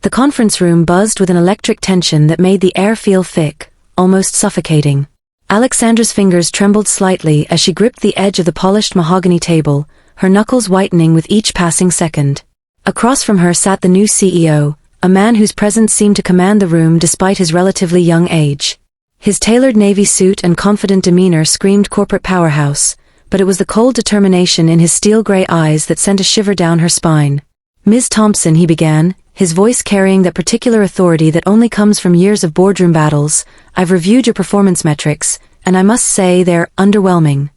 The conference room buzzed with an electric tension that made the air feel thick, almost suffocating. Alexandra's fingers trembled slightly as she gripped the edge of the polished mahogany table, her knuckles whitening with each passing second. Across from her sat the new CEO, a man whose presence seemed to command the room despite his relatively young age. His tailored navy suit and confident demeanor screamed corporate powerhouse, but it was the cold determination in his steel-gray eyes that sent a shiver down her spine. "Ms. Thompson," he began, his voice carrying that particular authority that only comes from years of boardroom battles, "I've reviewed your performance metrics, and I must say they're underwhelming."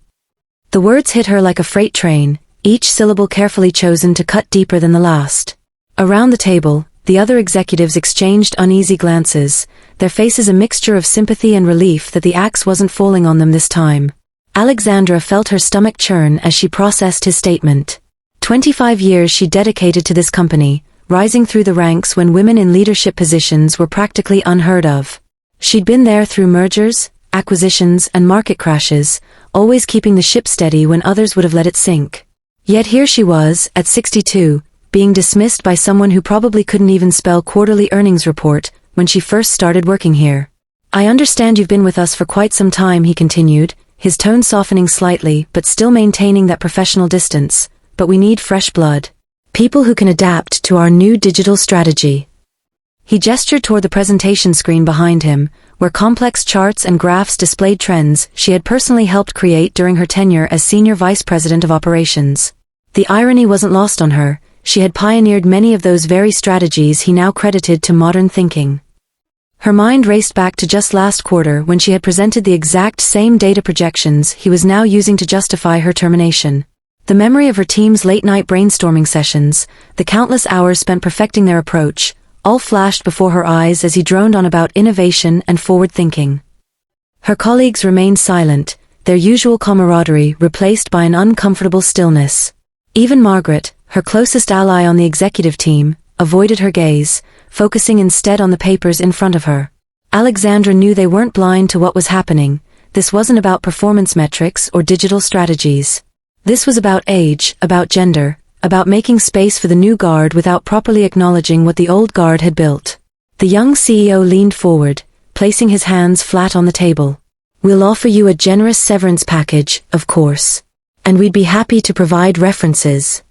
The words hit her like a freight train, each syllable carefully chosen to cut deeper than the last. Around the table, the other executives exchanged uneasy glances, their faces a mixture of sympathy and relief that the axe wasn't falling on them this time. Alexandra felt her stomach churn as she processed his statement. 25 years she dedicated to this company, rising through the ranks when women in leadership positions were practically unheard of. She'd been there through mergers, acquisitions, and market crashes, always keeping the ship steady when others would have let it sink. Yet here she was, at 62, being dismissed by someone who probably couldn't even spell quarterly earnings report when she first started working here. "I understand you've been with us for quite some time," he continued, his tone softening slightly but still maintaining that professional distance, "but we need fresh blood. People who can adapt to our new digital strategy." He gestured toward the presentation screen behind him, where complex charts and graphs displayed trends she had personally helped create during her tenure as Senior Vice President of Operations. The irony wasn't lost on her, she had pioneered many of those very strategies he now credited to modern thinking. Her mind raced back to just last quarter when she had presented the exact same data projections he was now using to justify her termination. The memory of her team's late-night brainstorming sessions, the countless hours spent perfecting their approach, all flashed before her eyes as he droned on about innovation and forward-thinking. Her colleagues remained silent, their usual camaraderie replaced by an uncomfortable stillness. Even Margaret, her closest ally on the executive team, avoided her gaze, focusing instead on the papers in front of her. Alexandra knew they weren't blind to what was happening. This wasn't about performance metrics or digital strategies. This was about age, about gender, about making space for the new guard without properly acknowledging what the old guard had built. The young CEO leaned forward, placing his hands flat on the table. "We'll offer you a generous severance package, of course. And we'd be happy to provide references."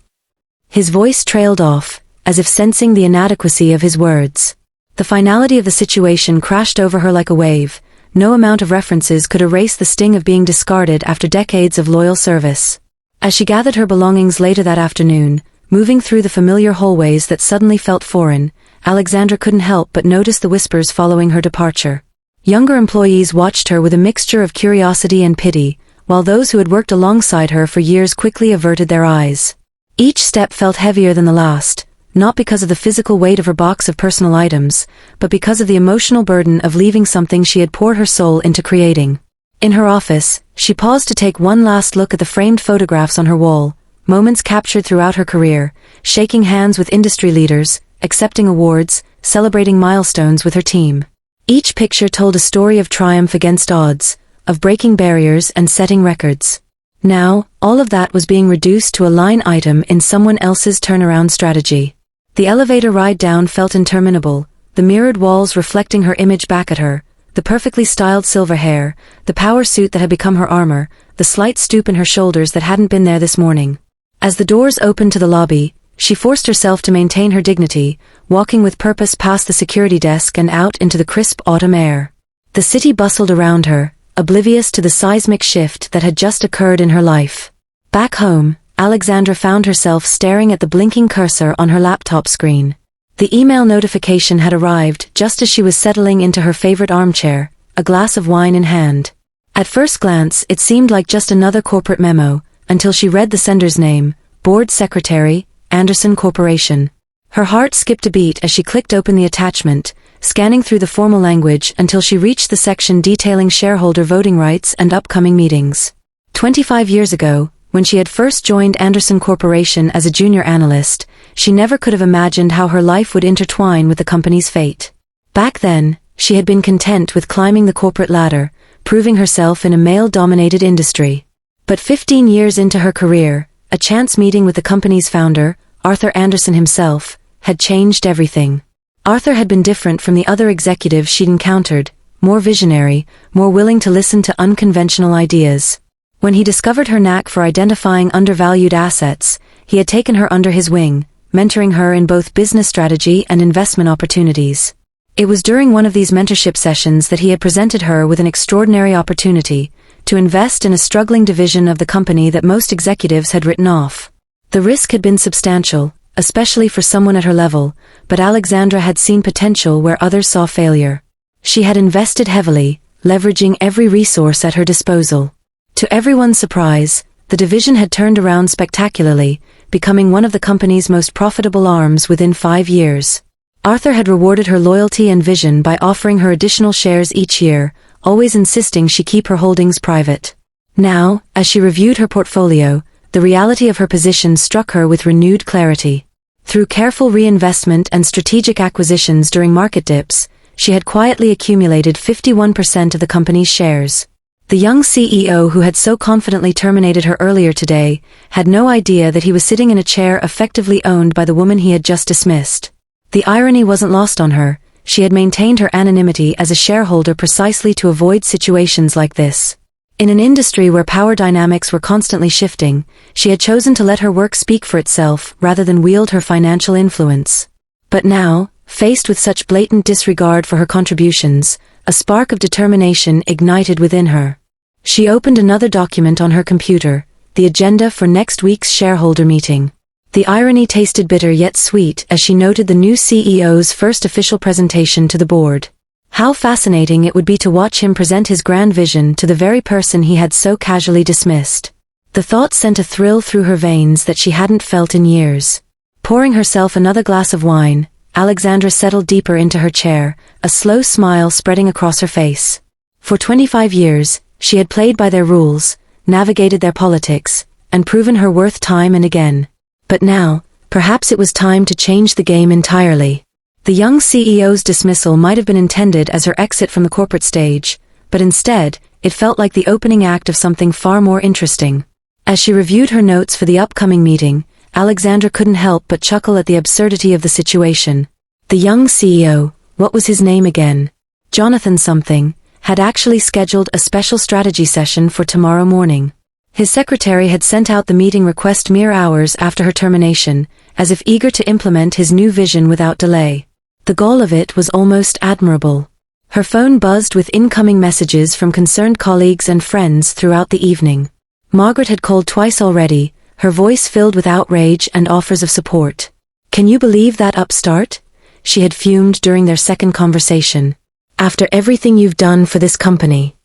His voice trailed off, as if sensing the inadequacy of his words. The finality of the situation crashed over her like a wave. No amount of references could erase the sting of being discarded after decades of loyal service. As she gathered her belongings later that afternoon, moving through the familiar hallways that suddenly felt foreign, Alexandra couldn't help but notice the whispers following her departure. Younger employees watched her with a mixture of curiosity and pity, while those who had worked alongside her for years quickly averted their eyes. Each step felt heavier than the last, not because of the physical weight of her box of personal items, but because of the emotional burden of leaving something she had poured her soul into creating. In her office, she paused to take one last look at the framed photographs on her wall, moments captured throughout her career, shaking hands with industry leaders, accepting awards, celebrating milestones with her team. Each picture told a story of triumph against odds, of breaking barriers and setting records. Now, all of that was being reduced to a line item in someone else's turnaround strategy. The elevator ride down felt interminable, the mirrored walls reflecting her image back at her, the perfectly styled silver hair, the power suit that had become her armor, the slight stoop in her shoulders that hadn't been there this morning. As the doors opened to the lobby, she forced herself to maintain her dignity, walking with purpose past the security desk and out into the crisp autumn air. The city bustled around her, oblivious to the seismic shift that had just occurred in her life. Back home, Alexandra found herself staring at the blinking cursor on her laptop screen. The email notification had arrived just as she was settling into her favorite armchair, a glass of wine in hand. At first glance, it seemed like just another corporate memo, until she read the sender's name, Board Secretary, Anderson Corporation. Her heart skipped a beat as she clicked open the attachment, scanning through the formal language until she reached the section detailing shareholder voting rights and upcoming meetings. 25 years ago, when she had first joined Anderson Corporation as a junior analyst, she never could have imagined how her life would intertwine with the company's fate. Back then, she had been content with climbing the corporate ladder, proving herself in a male-dominated industry. But 15 years into her career, a chance meeting with the company's founder, Arthur Anderson himself, had changed everything. Arthur had been different from the other executives she'd encountered, more visionary, more willing to listen to unconventional ideas. When he discovered her knack for identifying undervalued assets, he had taken her under his wing, mentoring her in both business strategy and investment opportunities. It was during one of these mentorship sessions that he had presented her with an extraordinary opportunity to invest in a struggling division of the company that most executives had written off. The risk had been substantial, especially for someone at her level, but Alexandra had seen potential where others saw failure. She had invested heavily, leveraging every resource at her disposal. To everyone's surprise, the division had turned around spectacularly, becoming one of the company's most profitable arms within 5 years. Arthur had rewarded her loyalty and vision by offering her additional shares each year, always insisting she keep her holdings private. Now, as she reviewed her portfolio, the reality of her position struck her with renewed clarity. Through careful reinvestment and strategic acquisitions during market dips, she had quietly accumulated 51% of the company's shares. The young CEO who had so confidently terminated her earlier today had no idea that he was sitting in a chair effectively owned by the woman he had just dismissed. The irony wasn't lost on her. She had maintained her anonymity as a shareholder precisely to avoid situations like this. In an industry where power dynamics were constantly shifting, she had chosen to let her work speak for itself rather than wield her financial influence. But now, faced with such blatant disregard for her contributions, a spark of determination ignited within her. She opened another document on her computer, the agenda for next week's shareholder meeting. The irony tasted bitter yet sweet as she noted the new CEO's first official presentation to the board. How fascinating it would be to watch him present his grand vision to the very person he had so casually dismissed. The thought sent a thrill through her veins that she hadn't felt in years. Pouring herself another glass of wine, Alexandra settled deeper into her chair, a slow smile spreading across her face. For 25 years, she had played by their rules, navigated their politics, and proven her worth time and again. But now, perhaps it was time to change the game entirely. The young CEO's dismissal might have been intended as her exit from the corporate stage, but instead, it felt like the opening act of something far more interesting. As she reviewed her notes for the upcoming meeting, Alexandra couldn't help but chuckle at the absurdity of the situation. The young CEO, what was his name again? Jonathan something, had actually scheduled a special strategy session for tomorrow morning. His secretary had sent out the meeting request mere hours after her termination, as if eager to implement his new vision without delay. The goal of it was almost admirable. Her phone buzzed with incoming messages from concerned colleagues and friends throughout the evening. Margaret had called twice already, her voice filled with outrage and offers of support. "Can you believe that upstart?" she had fumed during their second conversation. "After everything you've done for this company."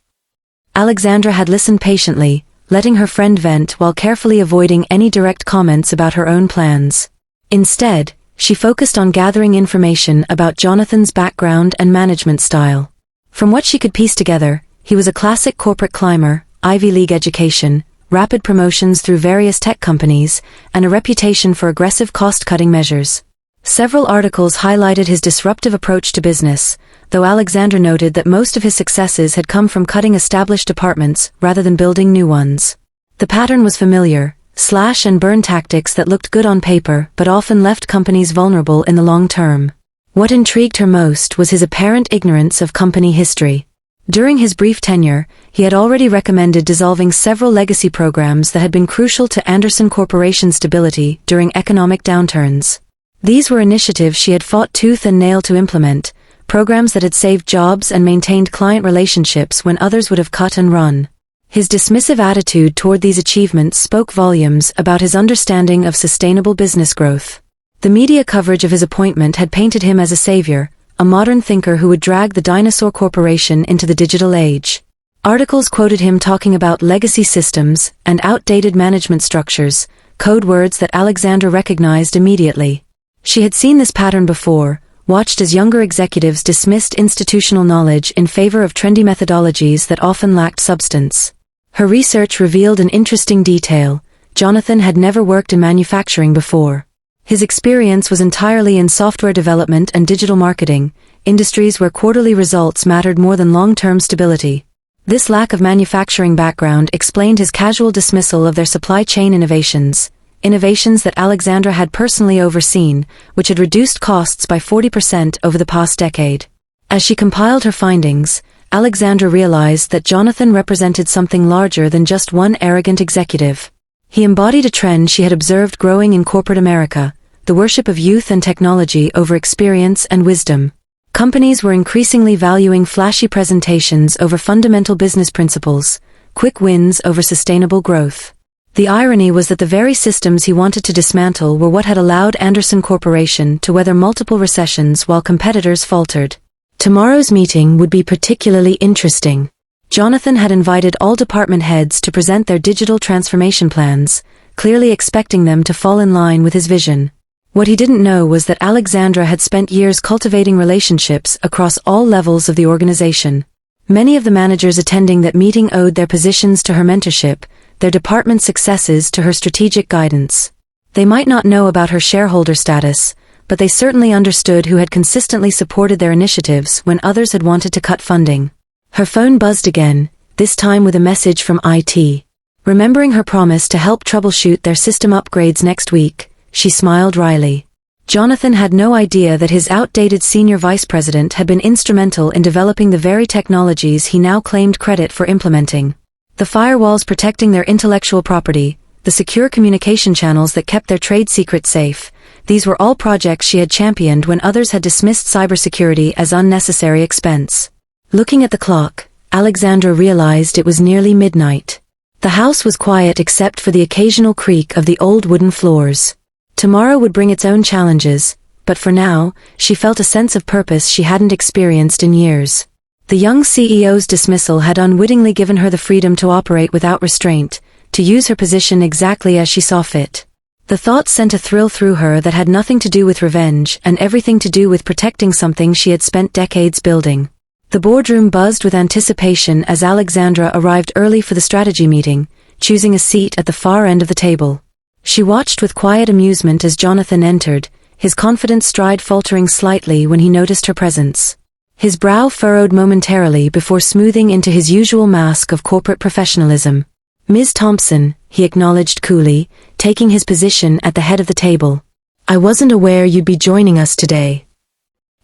Alexandra had listened patiently, letting her friend vent while carefully avoiding any direct comments about her own plans. Instead, she focused on gathering information about Jonathan's background and management style. From what she could piece together, he was a classic corporate climber, Ivy League education, rapid promotions through various tech companies, and a reputation for aggressive cost-cutting measures. Several articles highlighted his disruptive approach to business, though Alexandra noted that most of his successes had come from cutting established departments rather than building new ones. The pattern was familiar: slash-and-burn tactics that looked good on paper but often left companies vulnerable in the long term. What intrigued her most was his apparent ignorance of company history. During his brief tenure, he had already recommended dissolving several legacy programs that had been crucial to Anderson Corporation's stability during economic downturns. These were initiatives she had fought tooth and nail to implement, programs that had saved jobs and maintained client relationships when others would have cut and run. His dismissive attitude toward these achievements spoke volumes about his understanding of sustainable business growth. The media coverage of his appointment had painted him as a savior, a modern thinker who would drag the dinosaur corporation into the digital age. Articles quoted him talking about legacy systems and outdated management structures, code words that Alexandra recognized immediately. She had seen this pattern before, watched as younger executives dismissed institutional knowledge in favor of trendy methodologies that often lacked substance. Her research revealed an interesting detail: Jonathan had never worked in manufacturing before. His experience was entirely in software development and digital marketing, industries where quarterly results mattered more than long-term stability. This lack of manufacturing background explained his casual dismissal of their supply chain innovations, innovations that Alexandra had personally overseen, which had reduced costs by 40% over the past decade. As she compiled her findings, Alexandra realized that Jonathan represented something larger than just one arrogant executive. He embodied a trend she had observed growing in corporate America, the worship of youth and technology over experience and wisdom. Companies were increasingly valuing flashy presentations over fundamental business principles, quick wins over sustainable growth. The irony was that the very systems he wanted to dismantle were what had allowed Anderson Corporation to weather multiple recessions while competitors faltered. Tomorrow's meeting would be particularly interesting. Jonathan had invited all department heads to present their digital transformation plans, clearly expecting them to fall in line with his vision. What he didn't know was that Alexandra had spent years cultivating relationships across all levels of the organization. Many of the managers attending that meeting owed their positions to her mentorship, their department successes to her strategic guidance. They might not know about her shareholder status, but they certainly understood who had consistently supported their initiatives when others had wanted to cut funding. Her phone buzzed again, this time with a message from IT. Remembering her promise to help troubleshoot their system upgrades next week, she smiled wryly. Jonathan had no idea that his outdated senior vice president had been instrumental in developing the very technologies he now claimed credit for implementing. The firewalls protecting their intellectual property, the secure communication channels that kept their trade secrets safe, these were all projects she had championed when others had dismissed cybersecurity as unnecessary expense. Looking at the clock, Alexandra realized it was nearly midnight. The house was quiet except for the occasional creak of the old wooden floors. Tomorrow would bring its own challenges, but for now, she felt a sense of purpose she hadn't experienced in years. The young CEO's dismissal had unwittingly given her the freedom to operate without restraint, to use her position exactly as she saw fit. The thought sent a thrill through her that had nothing to do with revenge and everything to do with protecting something she had spent decades building. The boardroom buzzed with anticipation as Alexandra arrived early for the strategy meeting, choosing a seat at the far end of the table. She watched with quiet amusement as Jonathan entered, his confident stride faltering slightly when he noticed her presence. His brow furrowed momentarily before smoothing into his usual mask of corporate professionalism. "Ms. Thompson," he acknowledged coolly, taking his position at the head of the table. "I wasn't aware you'd be joining us today."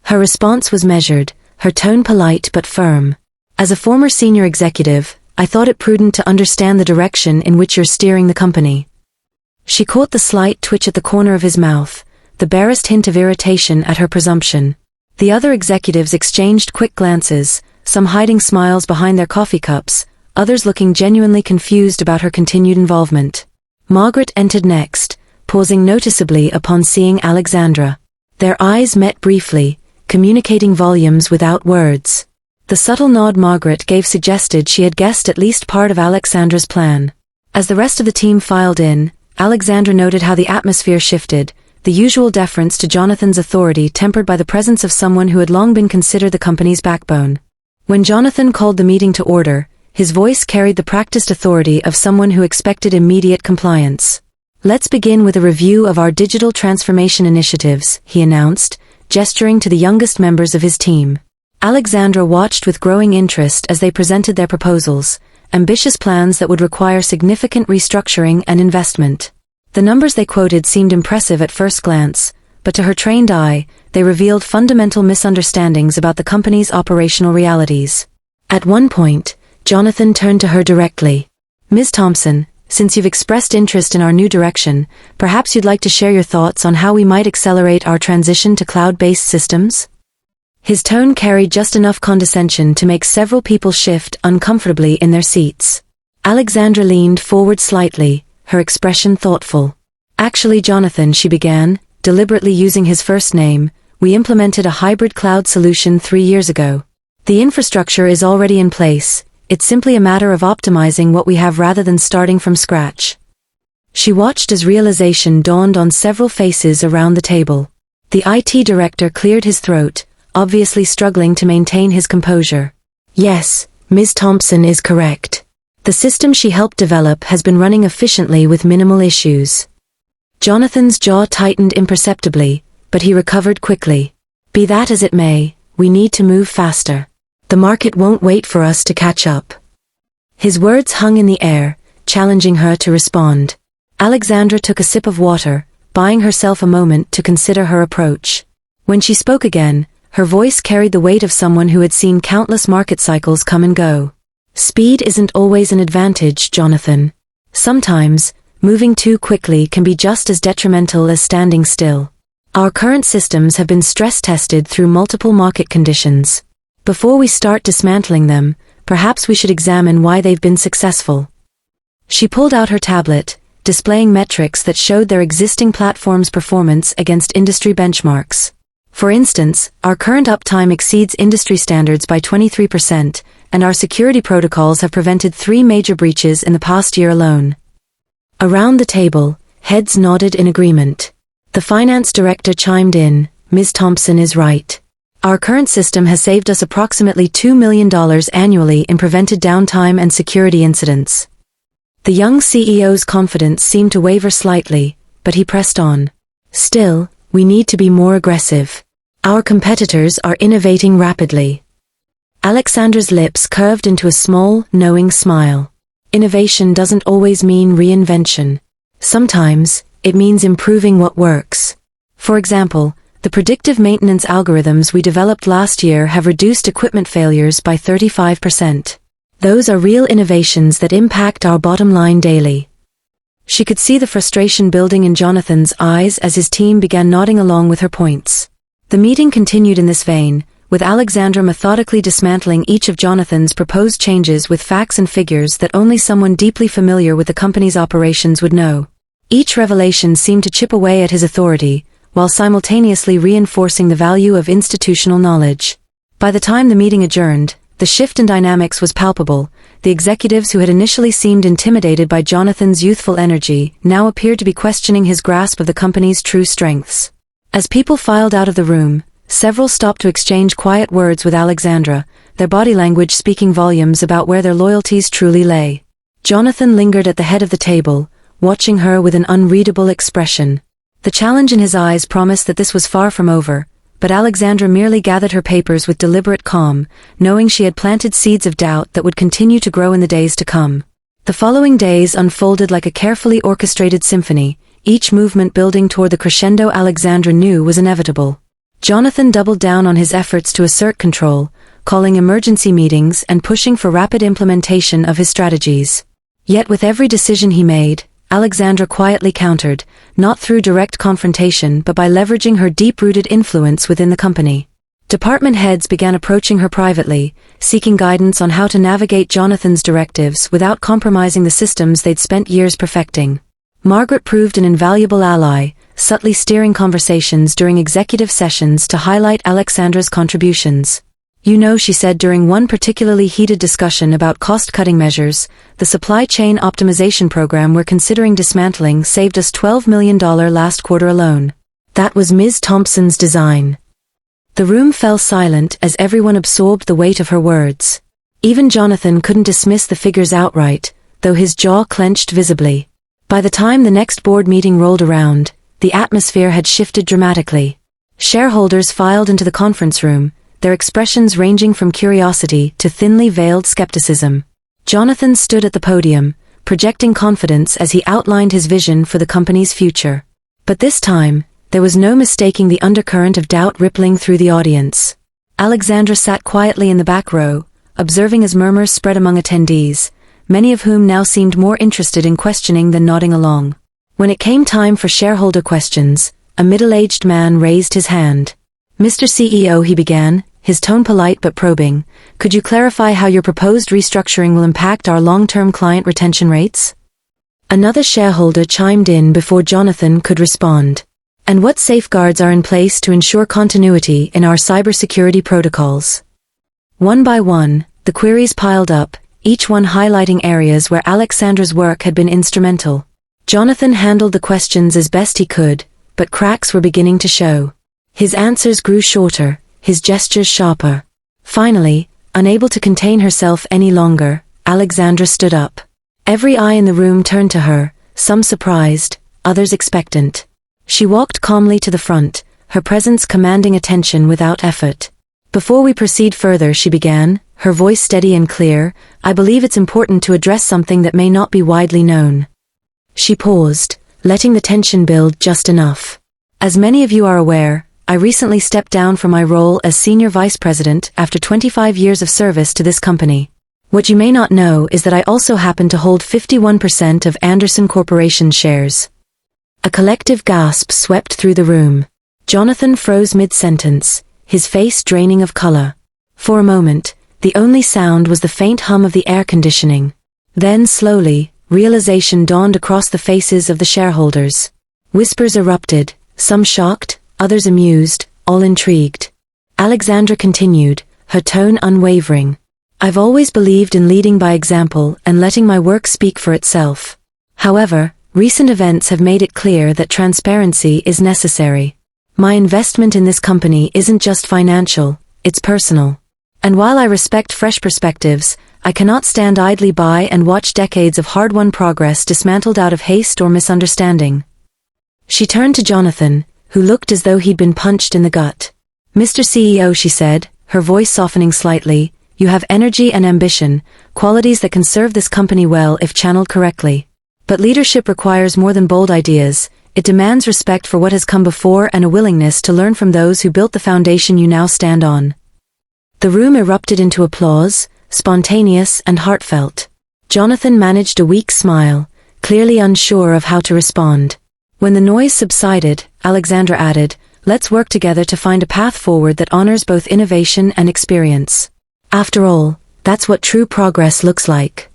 Her response was measured, her tone polite but firm. "As a former senior executive, I thought it prudent to understand the direction in which you're steering the company." She caught the slight twitch at the corner of his mouth, the barest hint of irritation at her presumption. The other executives exchanged quick glances, some hiding smiles behind their coffee cups, others looking genuinely confused about her continued involvement. Margaret entered next, pausing noticeably upon seeing Alexandra. Their eyes met briefly, communicating volumes without words. The subtle nod Margaret gave suggested she had guessed at least part of Alexandra's plan. As the rest of the team filed in, Alexandra noted how the atmosphere shifted, the usual deference to Jonathan's authority tempered by the presence of someone who had long been considered the company's backbone. When Jonathan called the meeting to order, his voice carried the practiced authority of someone who expected immediate compliance. "Let's begin with a review of our digital transformation initiatives," he announced, gesturing to the youngest members of his team. Alexandra watched with growing interest as they presented their proposals, ambitious plans that would require significant restructuring and investment. The numbers they quoted seemed impressive at first glance, but to her trained eye, they revealed fundamental misunderstandings about the company's operational realities. At one point, Jonathan turned to her directly. "Ms. Thompson, since you've expressed interest in our new direction, perhaps you'd like to share your thoughts on how we might accelerate our transition to cloud-based systems?" His tone carried just enough condescension to make several people shift uncomfortably in their seats. Alexandra leaned forward slightly, her expression thoughtful. "Actually, Jonathan," she began, deliberately using his first name, "we implemented a hybrid cloud solution 3 years ago. The infrastructure is already in place. It's simply a matter of optimizing what we have rather than starting from scratch." She watched as realization dawned on several faces around the table. The IT director cleared his throat, obviously struggling to maintain his composure. "Yes, Ms. Thompson is correct. The system she helped develop has been running efficiently with minimal issues." Jonathan's jaw tightened imperceptibly, but he recovered quickly. "Be that as it may, we need to move faster. The market won't wait for us to catch up." His words hung in the air, challenging her to respond. Alexandra took a sip of water, buying herself a moment to consider her approach. When she spoke again, her voice carried the weight of someone who had seen countless market cycles come and go. Speed isn't always an advantage, Jonathan. Sometimes, moving too quickly can be just as detrimental as standing still. Our current systems have been stress-tested through multiple market conditions. Before we start dismantling them, perhaps we should examine why they've been successful. She pulled out her tablet, displaying metrics that showed their existing platform's performance against industry benchmarks. For instance, our current uptime exceeds industry standards by 23%, and our security protocols have prevented 3 major breaches in the past year alone. Around the table, heads nodded in agreement. The finance director chimed in, "Ms. Thompson is right. Our current system has saved us approximately $2 million annually in prevented downtime and security incidents." The young CEO's confidence seemed to waver slightly, but he pressed on. "Still, we need to be more aggressive. Our competitors are innovating rapidly." Alexandra's lips curved into a small, knowing smile. Innovation doesn't always mean reinvention. Sometimes, it means improving what works. For example, the predictive maintenance algorithms we developed last year have reduced equipment failures by 35%. Those are real innovations that impact our bottom line daily. She could see the frustration building in Jonathan's eyes as his team began nodding along with her points. The meeting continued in this vein, with Alexandra methodically dismantling each of Jonathan's proposed changes with facts and figures that only someone deeply familiar with the company's operations would know. Each revelation seemed to chip away at his authority, while simultaneously reinforcing the value of institutional knowledge. By the time the meeting adjourned, the shift in dynamics was palpable. The executives who had initially seemed intimidated by Jonathan's youthful energy now appeared to be questioning his grasp of the company's true strengths. As people filed out of the room, several stopped to exchange quiet words with Alexandra, their body language speaking volumes about where their loyalties truly lay. Jonathan lingered at the head of the table, watching her with an unreadable expression. The challenge in his eyes promised that this was far from over, but Alexandra merely gathered her papers with deliberate calm, knowing she had planted seeds of doubt that would continue to grow in the days to come. The following days unfolded like a carefully orchestrated symphony, each movement building toward the crescendo Alexandra knew was inevitable. Jonathan doubled down on his efforts to assert control, calling emergency meetings and pushing for rapid implementation of his strategies. Yet with every decision he made, Alexandra quietly countered, not through direct confrontation but by leveraging her deep-rooted influence within the company. Department heads began approaching her privately, seeking guidance on how to navigate Jonathan's directives without compromising the systems they'd spent years perfecting. Margaret proved an invaluable ally, subtly steering conversations during executive sessions to highlight Alexandra's contributions. "You know," she said during one particularly heated discussion about cost-cutting measures, "the supply chain optimization program we're considering dismantling saved us $12 million last quarter alone. That was Ms. Thompson's design." The room fell silent as everyone absorbed the weight of her words. Even Jonathan couldn't dismiss the figures outright, though his jaw clenched visibly. By the time the next board meeting rolled around, the atmosphere had shifted dramatically. Shareholders filed into the conference room, their expressions ranging from curiosity to thinly veiled skepticism. Jonathan stood at the podium, projecting confidence as he outlined his vision for the company's future. But this time, there was no mistaking the undercurrent of doubt rippling through the audience. Alexandra sat quietly in the back row, observing as murmurs spread among attendees, many of whom now seemed more interested in questioning than nodding along. When it came time for shareholder questions, a middle-aged man raised his hand. "Mr. CEO," he began, his tone polite but probing, "could you clarify how your proposed restructuring will impact our long-term client retention rates?" Another shareholder chimed in before Jonathan could respond. "And what safeguards are in place to ensure continuity in our cybersecurity protocols?" One by one, the queries piled up, each one highlighting areas where Alexandra's work had been instrumental. Jonathan handled the questions as best he could, but cracks were beginning to show. His answers grew shorter, his gestures sharper. Finally, unable to contain herself any longer, Alexandra stood up. Every eye in the room turned to her, some surprised, others expectant. She walked calmly to the front, her presence commanding attention without effort. "Before we proceed further," she began, her voice steady and clear, "I believe it's important to address something that may not be widely known." She paused, letting the tension build just enough. As many of you are aware, I recently stepped down from my role as Senior Vice President after 25 years of service to this company. What you may not know is that I also happen to hold 51% of Anderson Corporation's shares. A collective gasp swept through the room. Jonathan froze mid-sentence, his face draining of color. For a moment, the only sound was the faint hum of the air conditioning. Then slowly, realization dawned across the faces of the shareholders. Whispers erupted, some shocked, others amused, all intrigued. Alexandra continued, her tone unwavering. I've always believed in leading by example and letting my work speak for itself. However, recent events have made it clear that transparency is necessary. My investment in this company isn't just financial, it's personal. And while I respect fresh perspectives, I cannot stand idly by and watch decades of hard-won progress dismantled out of haste or misunderstanding. She turned to Jonathan, who looked as though he'd been punched in the gut. Mr. CEO, she said, her voice softening slightly, you have energy and ambition, qualities that can serve this company well if channeled correctly. But leadership requires more than bold ideas, it demands respect for what has come before and a willingness to learn from those who built the foundation you now stand on. The room erupted into applause, spontaneous and heartfelt. Jonathan managed a weak smile, clearly unsure of how to respond. When the noise subsided, Alexandra added, let's work together to find a path forward that honors both innovation and experience. After all, that's what true progress looks like.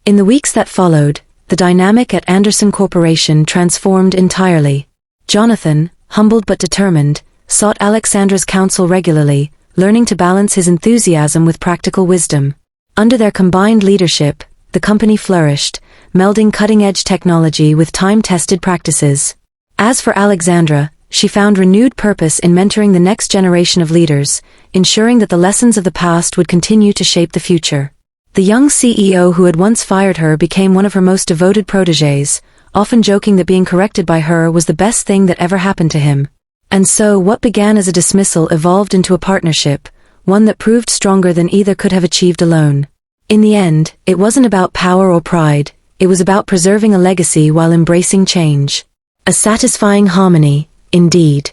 In the weeks that followed, the dynamic at Anderson Corporation transformed entirely. Jonathan, humbled but determined, sought Alexandra's counsel regularly, learning to balance his enthusiasm with practical wisdom. Under their combined leadership, the company flourished, melding cutting-edge technology with time-tested practices. As for Alexandra, she found renewed purpose in mentoring the next generation of leaders, ensuring that the lessons of the past would continue to shape the future. The young CEO who had once fired her became one of her most devoted protégés, often joking that being corrected by her was the best thing that ever happened to him. And so what began as a dismissal evolved into a partnership, one that proved stronger than either could have achieved alone. In the end, it wasn't about power or pride, it was about preserving a legacy while embracing change. A satisfying harmony, indeed.